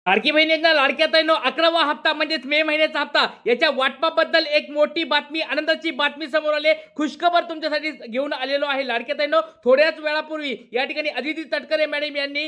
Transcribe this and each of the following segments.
लाडकी बहिणींना लाडक्या ताईंनो 11वा हप्ता म्हणजेच मे महिन्याचा हप्ता याच्या वाटपाबद्दल एक मोठी बातमी, आनंदाची बातमी समोर आली। खुशखबर तुमच्यासाठी घेऊन आलेलो आहे। लाडक्या ताईंनो, थोड्याच वेळापूर्वी या ठिकाणी अदिती तटकरे मॅडम यांनी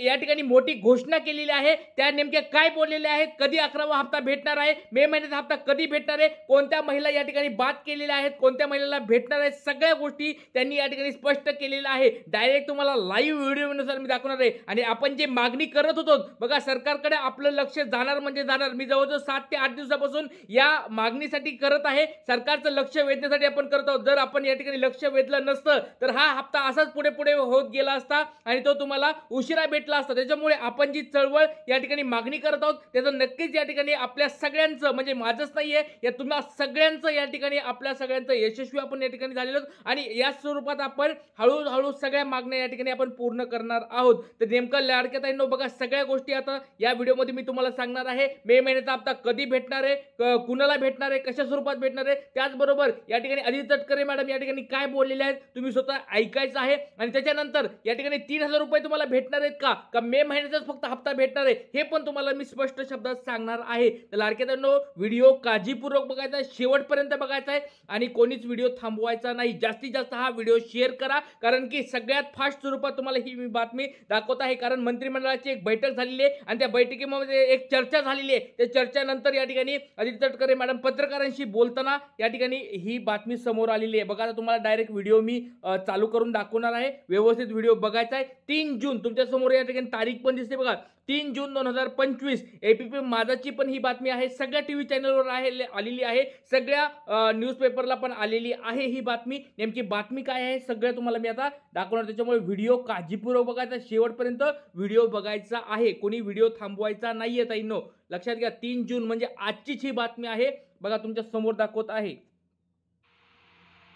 या ठिकाणी मोठी घोषणा केलेली आहे। त्या नेमक्या काय बोललेल्या आहेत, कधी 11वा हप्ता भेटणार आहे, मे महिन्याचा हप्ता कधी भेटणार आहे, कोणत्या महिला या ठिकाणी बाद केलेल्या आहेत, कोणत्या महिलाला भेटणार आहे, सगळ्या गोष्टी त्यांनी या ठिकाणी स्पष्ट केलेल्या आहे। डायरेक्ट तुम्हाला लाईव्ह व्हिडिओनुसार मी दाखवणार आहे। आणि आपण जे मागणी करत होतो बघा, सरकार कडे आपलं लक्ष जाणार म्हणजे जाणार। मी जवळजवळ 7 ते 8 दिवसापासून या मागणीसाठी करत आहे। सरकारचं लक्ष वेधण्यासाठी आपण करत आहोत। जर आपण या ठिकाणी लक्ष वेधलं नसतं तर हा हप्ता असाच पुढे पुढे होत गेला असता आणि तो तुम्हाला उशिरा भेटला असता। त्याच्यामुळे आपण जी चळवळ या ठिकाणी मागणी करत आहोत त्याचं नक्कीच या ठिकाणी आपल्या सगळ्यांचं, म्हणजे माझंच नाहीये, या तुम्हा सगळ्यांचं या ठिकाणी, आपल्या सगळ्यांचं यशस्वी आपण या ठिकाणी झालेलो आणि या स्वरूपात आपण हळूहळू सगळ्या मागण्या या ठिकाणी आपण पूर्ण करणार आहोत। तर नेमकं लाडक्या ताईंनो बघा, सगळ्या गोष्टी आता या व्हिडिओमध्ये मी तुम्हाला सांगणार आहे। मे महिन्याचा हप्ता कधी भेटणार आहे, कुणाला भेटणार आहे, कशा स्वरूपात भेटणार आहे, त्याचबरोबर या ठिकाणी अदिती तटकरे मॅडम या ठिकाणी काय बोललेले आहेत तुम्ही स्वतः ऐकायचं आहे। आणि त्याच्यानंतर या ठिकाणी 3000 रुपये तुम्हाला भेटणार आहेत का मे महिन्याचाच फक्त हप्ता भेटणार आहे, हे पण तुम्हाला मी स्पष्ट शब्दात सांगणार आहे। तर लाडक्या ताईंनो, व्हिडिओ काळजीपूर्वक बघायचा आहे, शेवटपर्यंत बघायचा आहे आणि कोणीच व्हिडिओ थांबवायचा नाही। जास्तीत जास्त हा व्हिडिओ शेअर करा, कारण की सगळ्यात फास्ट स्वरूपात तुम्हाला ही बातमी दाखवत आहे। कारण मंत्रिमंडळाची एक बैठक झालेली आहे आणि त्या बैठकीमध्ये एक चर्चा झालेली आहे। त्या चर्चेनंतर या ठिकाणी अदिती तटकरे मॅडम पत्रकारांशी बोलताना या ठिकाणी ही बातमी समोर आलेली आहे। बघा, आता तुम्हाला डायरेक्ट व्हिडिओ मी चालू करून दाखवणार आहे। व्यवस्थित व्हिडिओ बघायचा आहे। 3 जून तुमच्या समोर या ठिकाणी तारीख पण दिसते बघा, 3 जून 2025 एपीपी माझाची पण ही बातमी आहे। सगळ्या टीव्ही चॅनलवर आलेली आहे, सगळ्या न्यूजपेपरला पण आलेली आहे ही बातमी। नेमकी बातमी काय आहे सगळं तुम्हाला मी आता दाखवणार, त्याच्यामुळे व्हिडिओ काळजीपूर्वक बघायचा, शेवटपर्यंत व्हिडिओ बघायचा आहे, कोणी व्हिडिओ थांबवायचा नाहीये ताईंनो, लक्षात घ्या। 3 जून म्हणजे आजचीच ही बातमी आहे बघा, तुमच्या समोर दाखवत आहे।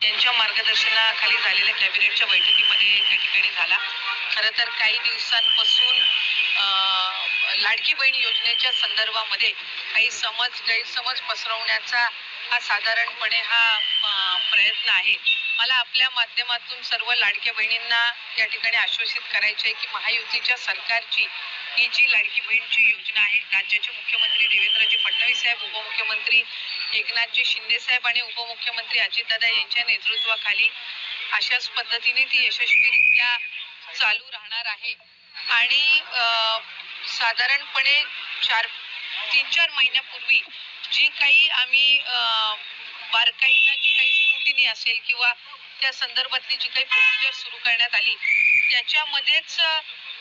त्यांच्या मार्गदर्शनाखाली झालेल्या कॅबिनेटच्या बैठकीमध्ये त्या ठिकाणी झाला। खरं तर काही दिवसांपासून लाडकी बहीण योजनेच्या संदर्भामध्ये काही गैरसमज पसरवण्याचा हा साधारणपणे प्रयत्न आहे। मला आपल्या माध्यमातून सर्व लाडक्या बहिणींना या ठिकाणी आश्वासित करायचे आहे की महायुतीच्या सरकारची ही जी लाडकी बहीणची योजना आहे, राज्याचे मुख्यमंत्री देवेंद्रजी फडणवीस साहेब, उपमुख्यमंत्री एकनाथजी शिंदे साहेब आणि उपमुख्यमंत्री अजितदादा यांच्या नेतृत्वाखाली अशाच पद्धतीने ती यशस्वीरित्या चालू राहणार आहे। आणि साधारणपणे 3-4 महिन्यापूर्वी जी काही आम्ही बारकाईनं जी काही स्क्रुटिनी असेल किंवा त्या संदर्भातली जी काही प्रोसिजर सुरू करण्यात आली त्याच्यामध्येच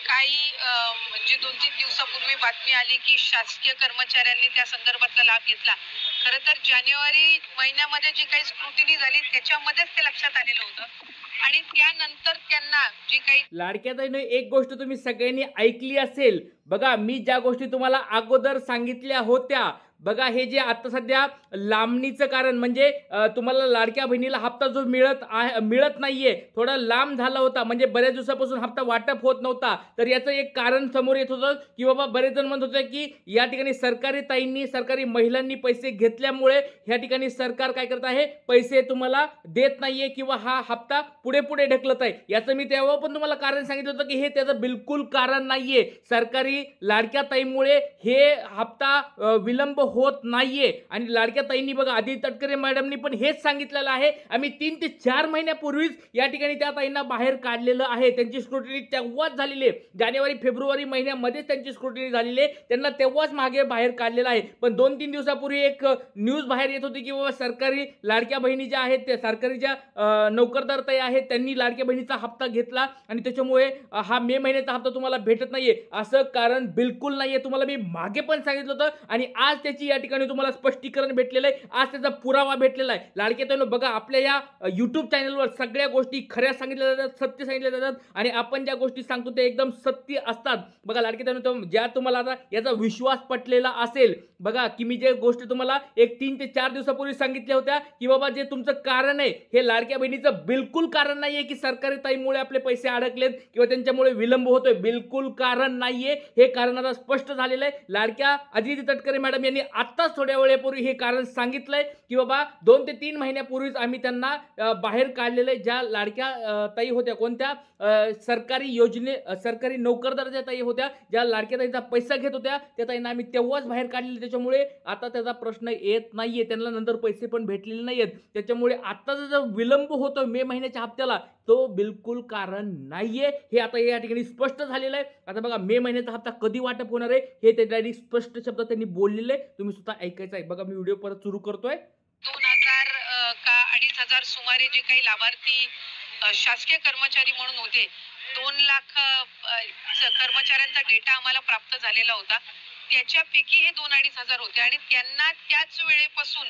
काही म्हणजे 2-3 दिवसापूर्वी बातमी आली की शासकीय कर्मचाऱ्यांनी त्या संदर्भातला लाभ घेतला। खरं तर जानेवारी महिन्यामध्ये जी काही स्क्रुटिनी झाली त्याच्यामध्येच ते लक्षात आलेलं होतं आणि त्यानंतर त्यांना जी काही लाडक्या ताईंनो, एक गोष्ट तुम्ही सगळ्यांनी ऐकली असेल बघा, मी ज्या गोष्टी तुम्हाला अगोदर सांगितल्या होत्या बघा, हे जे आता सध्या लांबणीचं कारण म्हणजे तुम्हाला लाडक्या बहिणीला हप्ता जो मिळत नाहीये, थोडा लांब झाला होता, म्हणजे बऱ्याच दिवसापासून हप्ता वाटप होत नव्हता। तर याचं एक कारण समोर येत होतं की बाबा बरेच जण म्हणत होते की या ठिकाणी सरकारी ताईंनी, सरकारी महिलांनी पैसे घेतल्यामुळे या ठिकाणी सरकार काय करत आहे, पैसे तुम्हाला देत नाहीये किंवा हा हप्ता पुढे पुढे ढकलत आहे। याचं मी तेव्हा पण तुम्हाला कारण सांगितलं होतं की हे त्याचं बिलकुल कारण नाहीये। सरकारी लाडक्या ताईंमुळे हे हप्ता विलंब होत नाहीये। आणि लाडक्या ताईंनी बघा, अदिती तटकरे मॅडमनी पण हेच सांगितलेलं आहे। आम्ही 3 ते 4 महिन्यापूर्वीच या ठिकाणी त्या ताईंना बाहेर काढलेलं आहे। त्यांची स्क्रुटिनी तेव्हाच झालेली आहे, जानेवारी फेब्रुवारी महिन्यामध्येच त्यांची स्क्रुटिनी झालेली आहे, त्यांना तेव्हाच मागे बाहेर काढलेलं आहे। पण 2-3 दिवसापूर्वी एक न्यूज बाहेर येत होती की बाबा सरकारी लाडक्या बहिणी ज्या आहेत, त्या सरकारी ज्या नोकरदार ताई आहेत त्यांनी लाडक्या बहिणीचा हप्ता घेतला आणि त्याच्यामुळे हा मे महिन्याचा हप्ता तुम्हाला भेटत नाहीये, असं कारण बिलकुल नाहीये। तुम्हाला मी मागे पण सांगितलं होतं आणि आज त्याची या ठिकाणी तुम्हाला स्पष्टीकरण भेटलेलं आहे, आज त्याचा पुरावा भेटलेला आहे। लाडक्या ताईंनो बघा, आपल्या या YouTube चॅनलवर सगळ्या गोष्टी खऱ्या सांगितल्या जातात, सत्य सांगितल्या जातात आणि आपण ज्या गोष्टी सांगतो ते एकदम सत्य असतात। बघा लाडक्या ताईंनो, ज्या तुम्हाला आता याचा विश्वास पटलेला असेल बघा की मी जे गोष्टी तुम्हाला एक 3 ते 4 दिवसापूर्वी सांगितल्या होत्या की बाबा जे तुमचं कारण आहे हे लाडक्या बहिणीचं बिलकुल कारण नाहीये की सरकारी ताईमुळे आपले पैसे अडकलेत किंवा त्यांच्यामुळे विलंब होतोय, बिलकुल कारण नाहीये। हे कारण आता स्पष्ट झालेलं आहे। लाडक्या अदिती तटकरे मॅडम यांनी आत्ताच थोड्या वेळेपूर्वी हे कारण सांगितलंय की बाबा 2 ते 3 महिन्यापूर्वीच आम्ही त्यांना बाहेर काढलेले ज्या लाडक्या ताई होत्या, कोणत्या सरकारी नोकरदाराच्या ताई होत्या, ज्या लाडक्या ताईचा पैसा घेत होत्या, त्या ताईंना आम्ही तेव्हाच बाहेर काढलेले. त्याच्यामुळे आता त्याचा प्रश्न येत नाहीये, त्यांना नंतर पैसे पण भेटलेले नाहीयेत. त्याच्यामुळे आत्ताचा जो विलंब होतो मे महिन्याच्या हप्त्याला तो बिलकुल कारण नाहीये, हे आता या ठिकाणी स्पष्ट झालेलं आहे. आता बघा मे महिन्याचा हप्ता कधी वाटप होणार आहे हे त्या ठिकाणी स्पष्ट शब्दात त्यांनी बोललेले, तुम्ही स्वतः ऐकायचं आहे. बघा मी व्हिडिओ परत सुरू करतोय. 2000 का 2500 सुमारे जे काही लाभार्थी शासकीय कर्मचारी म्हणून होते, 2 लाख कर्मचाऱ्यांचा डेटा आम्हाला प्राप्त झालेला होता. त्याच्यापैकी हे 2-2500 होते आणि त्यांना त्याच वेळेपासून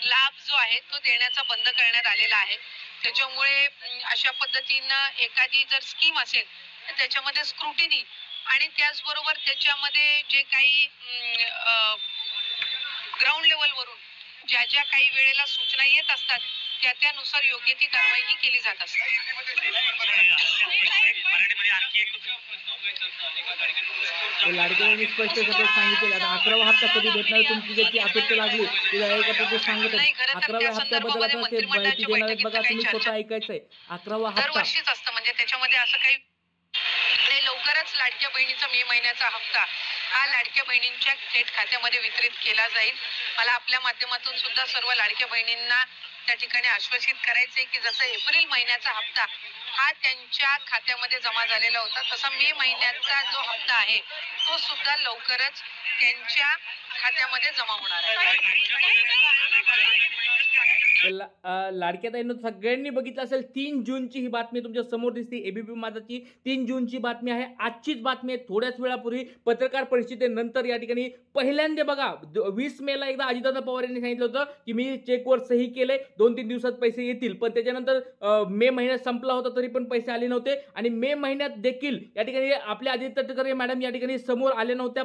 लाभ जो आहे तो देण्याचा बंद करण्यात आलेला आहे. त्याच्यामुळे अशा पद्धतीनं एखादी जर स्कीम असेल तर त्याच्यामध्ये स्क्रुटिनी आणि त्याचबरोबर त्याच्यामध्ये जे काही ग्राउंड लेवलवरून ज्या ज्या काही वेळेला सूचना येत असतात त्यानुसार योग्य ती कारवाई केली जात असते. लाडक्यांनी स्पष्ट शब्दात सांगितले. आता 11वा हप्ता कधी भेटणार तुमची ज्याची अपेक्षा लागली ते सांगत आहे. 11व्या हप्त्याबद्दल आता ते माहिती देणार आहेत. बघा तुम्ही स्वतः ऐकायचंय. 11वा हप्ता दरवर्षीच असतं, म्हणजे त्याच्यामध्ये असं काही लवकरच लाडक्या बहिणीचा मे महिन्याचा हप्ता हा लाडक्या बहिणींच्या थेट खात्यामध्ये वितरित केला जाईल. मला आपल्या माध्यमातून सुद्धा सर्व लाडक्या बहिणींना त्या ठिकाणी आश्वासित करायचंय की जसं एप्रिल महिन्याचा हप्ता हा त्यांच्या खात्यामध्ये जमा झालेला होता, तसा मे महिन्याचा जो हप्ता आहे तो सुद्धा लवकरच त्यांच्या खात्यामध्ये जमा होणार आहे. लाडक्या ताईंनो सगळ्यांनी बघितलं असेल 3 जूनची ही बातमी तुमच्या समोर दिसते. एबीपी माझाची 3 जूनची बातमी आहे, आजचीच बातमी आहे. थोड्याच वेळापूर्वी पत्रकार परिषदेनंतर या ठिकाणी पहिल्यांदा बघा 20 मेला एकदा अजितदादा पवार यांनी सांगितलं होतं की मी चेकवर सही केले, 2-3 दिवसात पैसे येतील. पण त्याच्यानंतर मे महिन्यात संपला होता तरी पण पैसे आले नव्हते आणि मे महिन्यात देखील या ठिकाणी आपल्या आदित्य तटकरे मॅडम या ठिकाणी समोर आल्या नव्हत्या,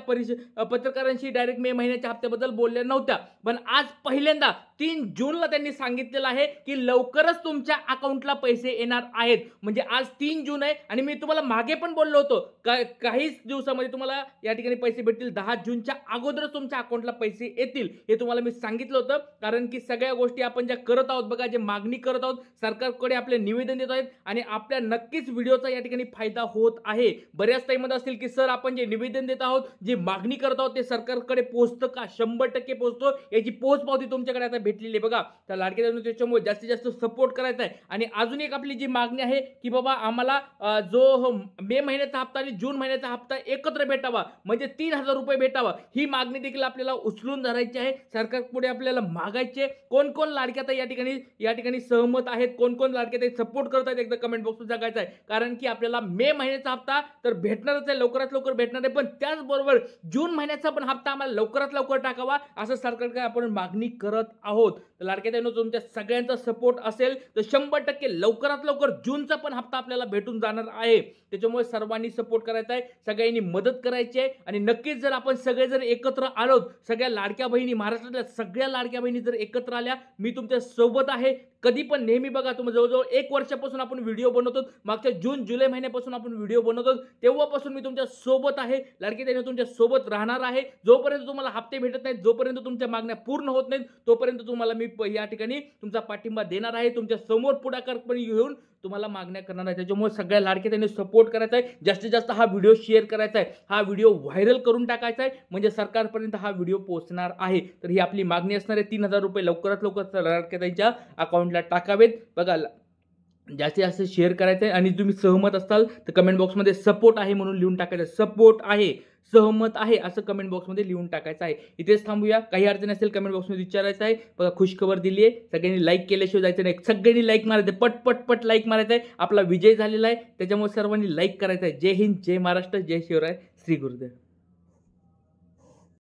पत्रकारांशी डायरेक्ट मे महिन्याच्या हप्त्याबद्दल बोलल्या नव्हत्या. पण आज पहिल्यांदा 3 जूनला त्यांनी सांगितलेलं आहे की लवकरच तुमच्या अकाउंटला पैसे येणार आहेत. म्हणजे आज 3 जून आहे आणि मी तुम्हाला मागे पण बोललो होतो काहीच दिवसामध्ये तुम्हाला या ठिकाणी पैसे भेटतील. 10 जूनच्या अगोदरच तुमच्या अकाउंटला पैसे येतील हे तुम्हाला मी सांगितलं होतं. कारण की सगळ्या गोष्टी आपण ज्या करत आहोत बघा, जे मागणी करत आहोत, सरकारकडे आपले निवेदन देत आहेत आणि आपल्या नक्कीच व्हिडिओचा या ठिकाणी फायदा होत आहे. बऱ्याच टाईममध्ये असतील की सर आपण जे निवेदन देत आहोत, जे मागणी करत आहोत ते सरकारकडे पोहोचतं का? 100% पोहोचतो. याची पोहोचपावती तुमच्याकडे आता भेटलेली आहे. बघा त्या लाडक्या त्याच्यामुळे जास्तीत जास्त सपोर्ट करायचा आहे. आणि अजून एक आपली जी मागणी आहे की बाबा आम्हाला जो मे महिन्याचा हप्ता आणि जून महिन्याचा हप्ता एकत्र भेटावा, म्हणजे 3000 रुपये भेटावा, ही मागणी देखील आपल्याला उचलून धरायची आहे. सरकारपुढे आपल्याला मागायचे. कोण कोण लाडक्या ताई या ठिकाणी सहमत आहेत, कोण कोण लाडक्या ताई सपोर्ट करत आहेत एकदा कमेंट बॉक्समध्ये सांगायचं आहे. कारण की आपल्याला मे महिन्याचा हप्ता तर भेटणारच आहे, लवकरात लवकर भेटणार आहे. पण त्याचबरोबर जून महिन्याचा पण हप्ता आम्हाला लवकरात लवकर टाकावा असं सरकारकडे आपण मागणी करत आहोत. तर लाडक्या ताईंनो तुमच्या सगळ्यांचा सपोर्ट असेल तर 100% लवकरात लवकर जूनचा पण हप्ता आपल्याला भेटून जाणार आहे. त्याच्यामुळे सर्वांनी सपोर्ट करायचा आहे, सगळ्यांनी मदत करायची आहे. आणि नक्कीच जर आपण सगळे जर एकत्र आलो, सगळ्या लाडक्या बहिणी, महाराष्ट्रातल्या सगळ्या लाडक्या बहिणी जर एकत्र आल्या, मी तुमच्या सोबत आहे. कधी पण नेहमी बघा, तुम्ही जवळजवळ 1 वर्षापासून आपण व्हिडिओ बनवतो, मागच्या जून जुलै महिन्यापासून आपण व्हिडिओ बनवतो, तेव्हापासून मी तुमच्या सोबत आहे. लाडकी ताईंनो तुमच्या सोबत राहणार आहे. जोपर्यंत तुम्हाला हप्ते भेटत नाहीत, जोपर्यंत तुमच्या मागण्या पूर्ण होत नाहीत, तोपर्यंत तुम्हाला मी या ठिकाणी तुमचा पाठिंबा देणार आहे. तुमच्या समोर पुढाकारपणे घेऊन तुम्हाला मागण्या करणार आहे. त्याच्यामुळे सगळ्या लाडके त्यांनी सपोर्ट करायचा आहे. जास्तीत जास्त हा व्हिडिओ शेअर करायचा आहे, हा व्हिडिओ व्हायरल करून टाकायचा आहे, म्हणजे सरकारपर्यंत हा व्हिडिओ पोहोचणार आहे. तर ही आपली मागणी असणार आहे. 3000 रुपये लवकरात लवकर लाडक्या ताईंच्या अकाउंटला टाकावेत. बघा जास्तीत जास्त शेअर करायचं आहे. आणि तुम्ही सहमत असाल तर कमेंट बॉक्समध्ये सपोर्ट आहे म्हणून लिहून टाकायचं. सपोर्ट आहे, सहमत आहे असं कमेंट बॉक्समध्ये लिहून टाकायचं आहे. इथेच थांबूया. काही अडचण असेल कमेंट बॉक्समध्ये विचारायचं आहे. बघा खुशखबर दिली आहे, सगळ्यांनी लाईक केल्याशिवाय जायचं नाही. सगळ्यांनी लाईक मारायचं आहे, पट लाईक मारायचं आहे. आपला विजय झालेला आहे, त्याच्यामुळे सर्वांनी लाईक करायचं आहे. जय हिंद, जय महाराष्ट्र, जय शिवराय, श्री गुरुदेव.